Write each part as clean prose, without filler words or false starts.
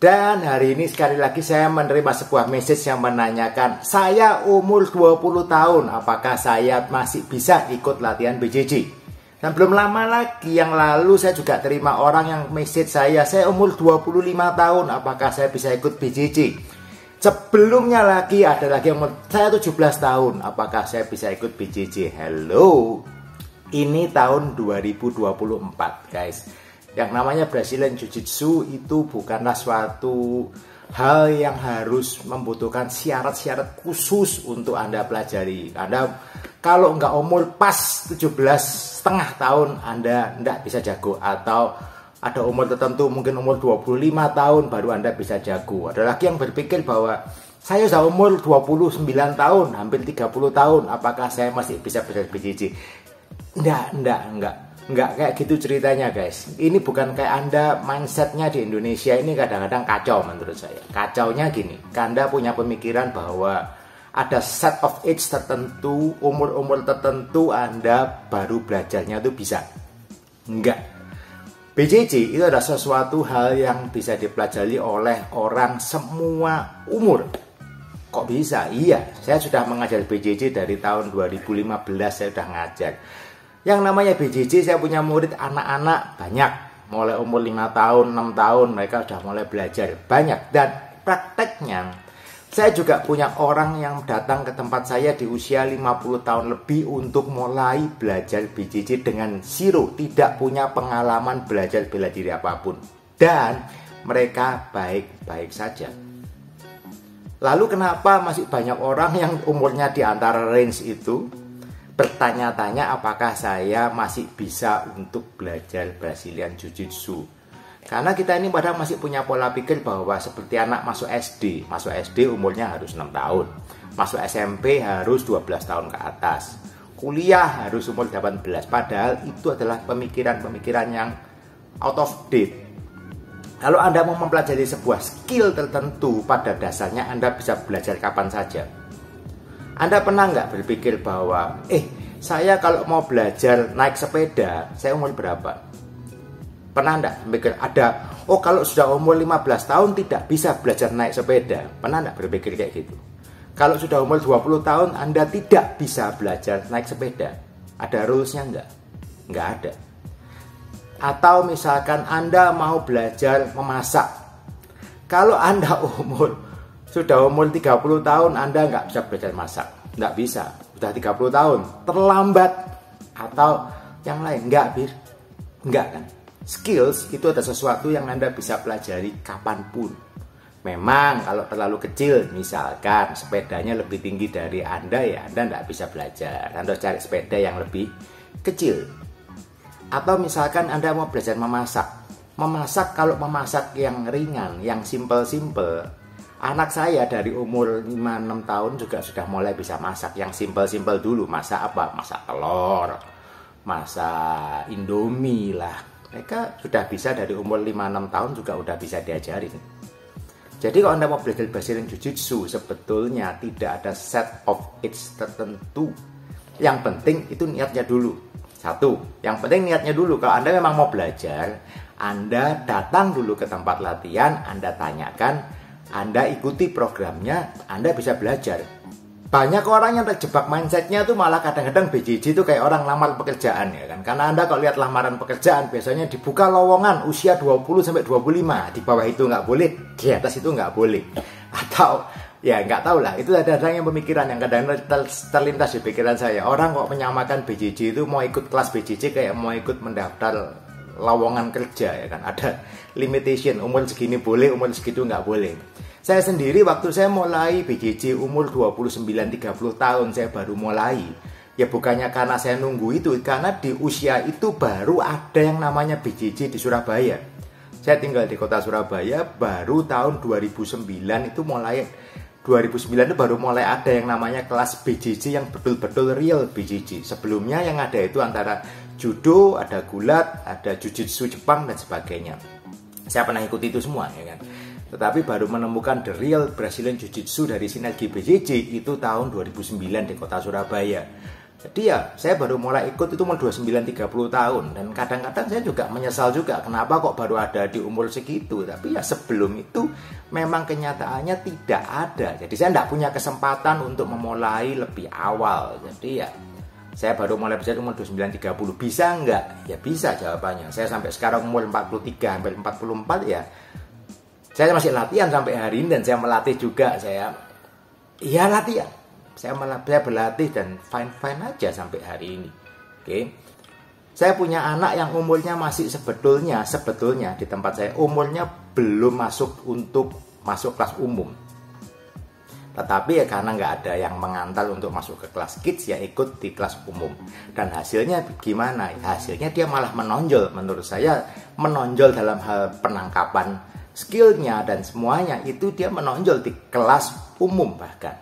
Dan hari ini sekali lagi saya menerima sebuah message yang menanyakan, saya umur 20 tahun, apakah saya masih bisa ikut latihan BJJ? Dan belum lama lagi yang lalu saya juga terima orang yang message saya umur 25 tahun, apakah saya bisa ikut BJJ? Sebelumnya lagi ada lagi yang umur saya 17 tahun, apakah saya bisa ikut BJJ? Hello, ini tahun 2024 guys. Yang namanya Brazilian Jiu-Jitsu itu bukanlah suatu hal yang harus membutuhkan syarat-syarat khusus untuk Anda pelajari. Anda kalau nggak umur pas 17,5 tahun Anda nggak bisa jago, atau ada umur tertentu mungkin umur 25 tahun baru Anda bisa jago. Ada lagi yang berpikir bahwa saya sudah umur 29 tahun, hampir 30 tahun, apakah saya masih bisa belajar BJJ? Enggak kayak gitu ceritanya guys. Ini bukan kayak Anda mindsetnya di Indonesia ini kadang-kadang kacau menurut saya. Kacaunya gini, Anda punya pemikiran bahwa ada set of age tertentu, umur-umur tertentu Anda baru belajarnya itu bisa. Enggak. BJJ itu adalah sesuatu hal yang bisa dipelajari oleh orang semua umur. Kok bisa? Iya, saya sudah mengajar BJJ dari tahun 2015 saya sudah ngajar. Yang namanya BJJ saya punya murid anak-anak banyak. Mulai umur 5 tahun, 6 tahun mereka sudah mulai belajar. Banyak. Dan prakteknya saya juga punya orang yang datang ke tempat saya di usia 50 tahun lebih untuk mulai belajar BJJ dengan zero. Tidak punya pengalaman belajar bela diri apapun. Dan mereka baik-baik saja. Lalu kenapa masih banyak orang yang umurnya di antara range itu bertanya-tanya apakah saya masih bisa untuk belajar Brazilian Jiu-Jitsu? Karena kita ini padahal masih punya pola pikir bahwa seperti anak masuk SD. Masuk SD umurnya harus 6 tahun. Masuk SMP harus 12 tahun ke atas. Kuliah harus umur 18. Padahal itu adalah pemikiran-pemikiran yang out of date. Kalau Anda mau mempelajari sebuah skill tertentu, pada dasarnya Anda bisa belajar kapan saja. Anda pernah nggak berpikir bahwa saya kalau mau belajar naik sepeda saya umur berapa? Pernah nggak berpikir kalau sudah umur 15 tahun tidak bisa belajar naik sepeda? Pernah nggak berpikir kayak gitu? Kalau sudah umur 20 tahun Anda tidak bisa belajar naik sepeda? Ada rulesnya nggak? Nggak ada. Atau misalkan Anda mau belajar memasak, kalau Anda sudah umur 30 tahun Anda nggak bisa belajar masak. Nggak bisa. Sudah 30 tahun. Terlambat. Atau yang lain. Nggak kan. Skills itu ada sesuatu yang Anda bisa pelajari kapanpun. Memang kalau terlalu kecil, misalkan sepedanya lebih tinggi dari Anda, ya Anda nggak bisa belajar. Anda cari sepeda yang lebih kecil. Atau misalkan Anda mau belajar memasak. Kalau memasak yang ringan, yang simple-simple, anak saya dari umur 5-6 tahun juga sudah mulai bisa masak yang simpel-simpel dulu. Masak apa? Masak telur, masak indomie lah. Mereka sudah bisa dari umur 5-6 tahun juga udah bisa diajarin. Jadi kalau Anda mau belajar Brazilian Jiu-Jitsu, sebetulnya tidak ada set of age tertentu. Yang penting itu niatnya dulu. Satu, yang penting niatnya dulu. Kalau Anda memang mau belajar, Anda datang dulu ke tempat latihan, Anda tanyakan, Anda ikuti programnya, Anda bisa belajar. Banyak orang yang terjebak mindsetnya tuh malah kadang-kadang BJJ itu kayak orang lamar pekerjaan ya kan. Karena Anda kalau lihat lamaran pekerjaan biasanya dibuka lowongan usia 20-25. Di bawah itu nggak boleh, di atas itu nggak boleh. Atau ya nggak tahu lah, itu ada yang pemikiran yang kadang-kadang terlintas di pikiran saya. Orang kok menyamakan BJJ itu mau ikut kelas BJJ kayak mau ikut mendaftar lowongan kerja ya kan. Ada limitation, umur segini boleh, umur segitu nggak boleh. Saya sendiri waktu saya mulai BJJ umur 29-30 tahun saya baru mulai. Ya bukannya karena saya nunggu itu, karena di usia itu baru ada yang namanya BJJ di Surabaya. Saya tinggal di kota Surabaya, baru tahun 2009 itu mulai 2009 itu baru mulai ada yang namanya kelas BJJ yang betul-betul real BJJ. Sebelumnya yang ada itu antara judo, ada gulat, ada jujitsu Jepang dan sebagainya. Saya pernah ikuti itu semua ya kan. Tetapi baru menemukan the real Brazilian Jiu-Jitsu dari sinergi BJJ itu tahun 2009 di kota Surabaya. Jadi ya saya baru mulai ikut itu umur 29-30 tahun. Dan kadang-kadang saya juga menyesal juga kenapa kok baru ada di umur segitu. Tapi ya sebelum itu memang kenyataannya tidak ada. Jadi saya tidak punya kesempatan untuk memulai lebih awal. Jadi ya saya baru mulai berjalan umur 29-30. Bisa enggak? Ya bisa jawabannya. Saya sampai sekarang umur 43 sampai 44 ya. Saya masih latihan sampai hari ini dan saya melatih juga. Saya latihan. Saya berlatih dan fine aja sampai hari ini. Oke. Saya punya anak yang umurnya masih sebetulnya di tempat saya umurnya belum masuk untuk masuk kelas umum. Tetapi ya karena nggak ada yang mengantar untuk masuk ke kelas kids ya ikut di kelas umum. Dan hasilnya gimana? Hasilnya dia malah menonjol. Menurut saya menonjol dalam hal penangkapan skillnya dan semuanya itu dia menonjol di kelas umum bahkan.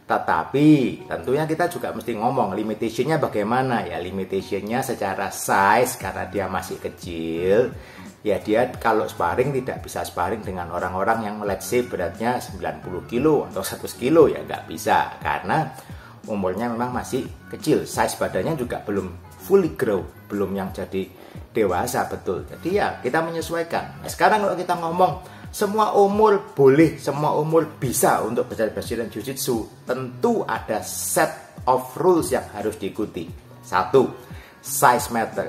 Tetapi tentunya kita juga mesti ngomong limitationnya bagaimana ya. Limitationnya secara size karena dia masih kecil. Ya dia kalau sparring tidak bisa sparring dengan orang-orang yang let's say beratnya 90 kilo atau 100 kilo ya nggak bisa. Karena umurnya memang masih kecil. Size badannya juga belum fully grow. Belum yang jadi dewasa betul. Jadi ya kita menyesuaikan. Nah, sekarang kalau kita ngomong semua umur boleh, semua umur bisa untuk belajar Brazilian Jiu-Jitsu. Tentu ada set of rules yang harus diikuti. Satu, size matter.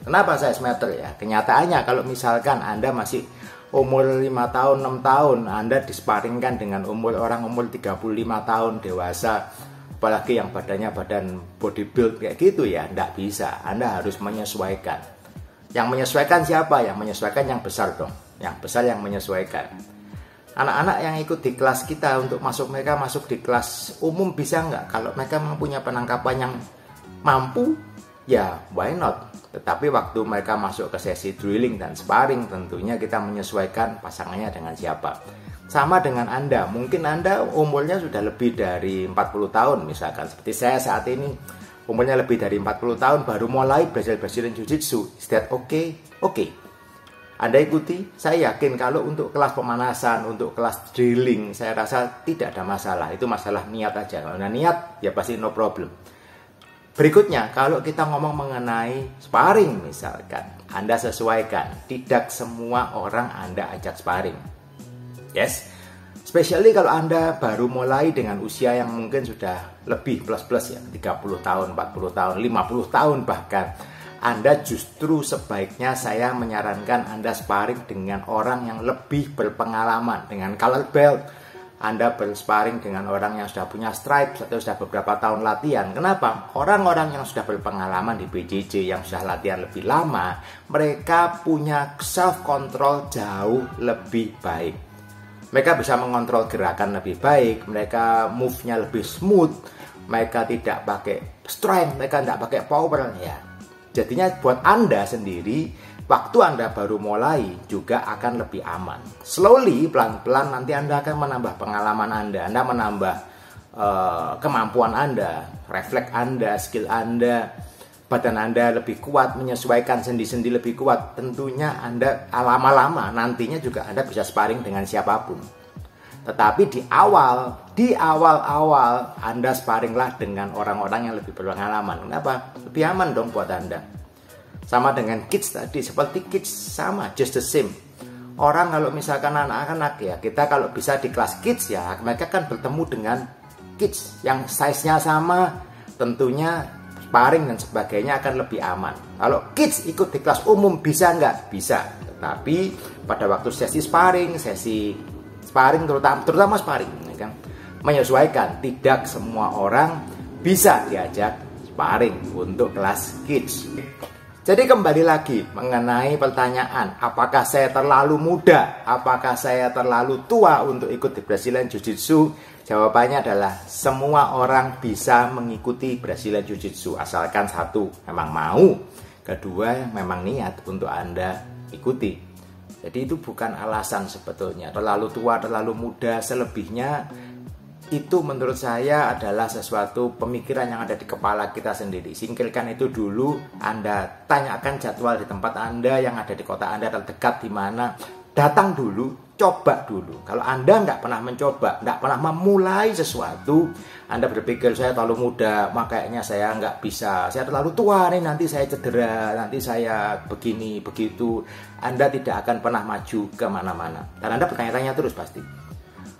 Kenapa size matter ya? Kenyataannya kalau misalkan Anda masih umur 5 tahun, 6 tahun, Anda disparingkan dengan orang umur 35 tahun dewasa, apalagi yang badannya badan bodybuild kayak gitu ya, enggak bisa. Anda harus menyesuaikan. Yang menyesuaikan siapa? Yang menyesuaikan yang besar dong. Yang besar yang menyesuaikan. Anak-anak yang ikut di kelas kita untuk mereka masuk di kelas umum bisa nggak? Kalau mereka mempunyai penangkapan yang mampu, ya why not? Tetapi waktu mereka masuk ke sesi drilling dan sparring, tentunya kita menyesuaikan pasangannya dengan siapa. Sama dengan Anda, mungkin Anda umurnya sudah lebih dari 40 tahun misalkan. Seperti saya saat ini, umurnya lebih dari 40 tahun, baru mulai belajar Brazilian Jiu-Jitsu. Is that okay? Oke. Anda ikuti, saya yakin kalau untuk kelas pemanasan, untuk kelas drilling, saya rasa tidak ada masalah. Itu masalah niat aja. Kalau ada niat, ya pasti no problem. Berikutnya, kalau kita ngomong mengenai sparring misalkan, Anda sesuaikan. Tidak semua orang Anda ajak sparring. Yes, especially kalau Anda baru mulai dengan usia yang mungkin sudah lebih plus-plus ya, 30 tahun, 40 tahun, 50 tahun bahkan. Anda justru sebaiknya saya menyarankan Anda sparring dengan orang yang lebih berpengalaman. Dengan color belt, Anda bersparring dengan orang yang sudah punya stripes atau sudah beberapa tahun latihan. Kenapa? Orang-orang yang sudah berpengalaman di BJJ, yang sudah latihan lebih lama, mereka punya self-control jauh lebih baik. Mereka bisa mengontrol gerakan lebih baik, mereka move-nya lebih smooth, mereka tidak pakai strength, mereka tidak pakai power ya. Jadinya buat Anda sendiri, waktu Anda baru mulai juga akan lebih aman. Slowly, pelan-pelan nanti Anda akan menambah pengalaman Anda menambah kemampuan Anda, refleks Anda, skill Anda, badan Anda lebih kuat, menyesuaikan sendi-sendi lebih kuat. Tentunya Anda lama-lama nantinya juga Anda bisa sparring dengan siapapun. Tetapi di awal-awal Anda sparringlah dengan orang-orang yang lebih berpengalaman. Kenapa? Lebih aman dong buat Anda. Sama dengan kids tadi, seperti kids sama, just the same. Orang kalau misalkan anak-anak ya, kita kalau bisa di kelas kids ya, mereka kan bertemu dengan kids yang size-nya sama, tentunya sparring dan sebagainya akan lebih aman. Kalau kids ikut di kelas umum bisa nggak? Bisa. Tetapi pada waktu sesi sparring terutama sparring ya kan, menyesuaikan. Tidak semua orang bisa diajak sparring untuk kelas kids. Jadi kembali lagi mengenai pertanyaan, apakah saya terlalu muda, apakah saya terlalu tua untuk ikut di Brazilian Jiu-Jitsu? Jawabannya adalah semua orang bisa mengikuti Brazilian Jiu-Jitsu, asalkan satu, memang mau, kedua, memang niat untuk Anda ikuti. Jadi itu bukan alasan sebetulnya, terlalu tua, terlalu muda, selebihnya itu menurut saya adalah sesuatu pemikiran yang ada di kepala kita sendiri. Singkirkan itu dulu, Anda tanyakan jadwal di tempat Anda yang ada di kota Anda terdekat di mana. datang dulu, coba dulu. Kalau Anda nggak pernah mencoba, nggak pernah memulai sesuatu, Anda berpikir saya terlalu muda, makanya saya nggak bisa, saya terlalu tua nih, nanti saya cedera, nanti saya begini, begitu. Anda tidak akan pernah maju kemana-mana. Dan Anda bertanya-tanya terus pasti.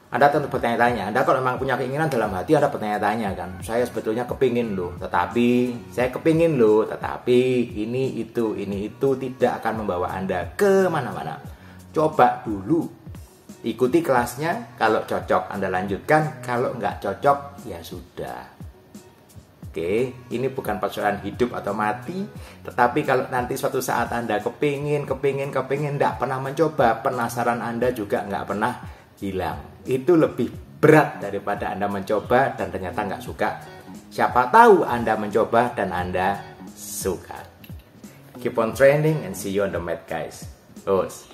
Anda tentu bertanya-tanya, Anda kalau memang punya keinginan dalam hati, Anda bertanya-tanya kan, saya sebetulnya kepingin loh, tetapi ini itu tidak akan membawa Anda kemana-mana. Coba dulu, ikuti kelasnya, kalau cocok Anda lanjutkan, kalau nggak cocok ya sudah. Oke, ini bukan persoalan hidup atau mati, tetapi kalau nanti suatu saat Anda kepingin, nggak pernah mencoba, penasaran Anda juga nggak pernah hilang. Itu lebih berat daripada Anda mencoba dan ternyata nggak suka. Siapa tahu Anda mencoba dan Anda suka. Keep on training and see you on the mat, guys. Terus.